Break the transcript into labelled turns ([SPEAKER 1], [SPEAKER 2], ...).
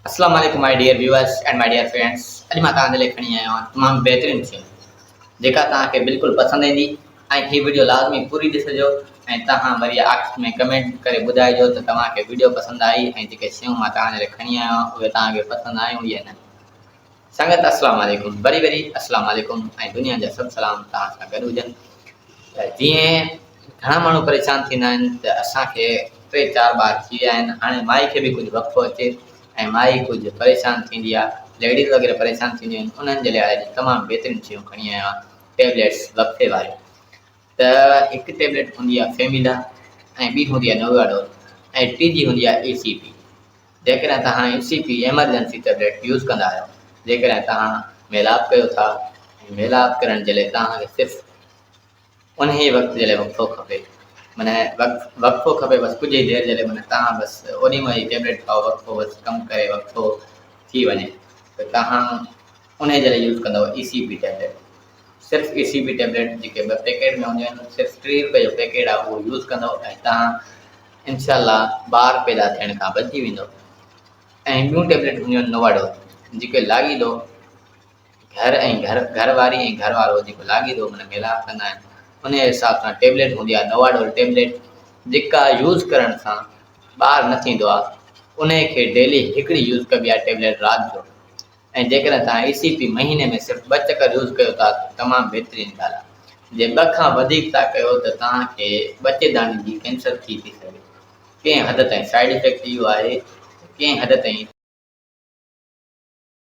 [SPEAKER 1] अस्सलाम वालेकुम my dear viewers and my dear friends. अॼु मां तव्हांजे लाइ खणी आयो आहियां तमामु बहितरीनु शइ जेका तव्हांखे बिल्कुलु पसंदि ईंदी ऐं हीअ वीडियो लाज़मी पूरी ॾिसिजो ऐं तव्हां वरी आख़िर में कमेंट करे ॿुधाइजो त तव्हांखे वीडियो पसंदि आई ऐं जेके शयूं मां तव्हांजे लाइ खणी आयो आहियां उहे तव्हांखे पसंदि आयूं या न। संगत अस्सलाम वालेकुम, वरी वरी अस्सलाम वालेकुम ऐं दुनिया जा सभु सलाम तव्हां सां गॾु हुजनि। त जीअं घणा माण्हू परेशान थींदा आहिनि त असांखे 3-4 ॿार थी विया आहिनि, हाणे माई खे बि कुझु वक़्तु अचे ऐं माई कुझु परेशान थींदी आहे, लेडीज़ वग़ैरह परेशान थींदियूं आहिनि, उन्हनि जे लाइ अॼु तमामु बहितरीनु शयूं खणी आहियां टेबलेट्स वक़्ते वारियूं। त हिकु टेबलेट हूंदी आहे फेमिला ऐं ॿी हूंदी आहे नोवाडोल ऐं टीजी हूंदी आहे ECP। जेकॾहिं तव्हां ECP एमरजेंसी टेबलेट यूज़ कंदा आहियो, जेकॾहिं तव्हां मेलाप कयो था ऐं मेलाप करण जे लाइ तव्हांखे सिर्फ़ु उन ई वक़्त जे लाइ वक़्फ़ो खपे, माना वक़्फ़ो खपे बसि कुझु ई देरि जे लाइ, माना तव्हां बसि ओॾी महिल ई टेबलेट खाओ, वक़्फ़ो बसि कमु करे वक़्फ़ो थी वञे त तव्हां उन जे लाइ यूज़ कंदव ECP टेबलेट। सिर्फ़ु ECP टेबलेट जेके 2 पैकेट में हूंदियूं आहिनि, सिर्फ़ु 3 रुपए जो पैकेट आहे, उहो यूज़ कंदव ऐं तव्हां इंशाअल्लाह ॿार पैदा थियण खां बची वेंदव। ऐं ॿियूं टेबलेट हूंदियूं आहिनि नोवाडोल, जेके लाॻीदो घर वारी ऐं घर वारो जेको लाॻीदो माना मेलाप कंदा आहिनि, उन हिसाब सां टेबलेट हूंदी आहे नोवाडोल टेबलेट, जेका यूज़ करण सां ॿार न थींदो आहे। उन खे डेली हिकिड़ी यूज़ कबी आहे टेबलेट राति जो, ऐं जेकॾहिं तव्हां ECP महीने में सिर्फ़ु 2 चकर यूज़ कयो था त तमामु बहितरीनु ॻाल्हि आहे। जे 2 खां वधीक था कयो त तव्हांखे ॿच्चेदानी जी कैंसर थी सघे। कंहिं हद ताईं साइड इफेक्ट इहो आहे, कंहिं हद ताईं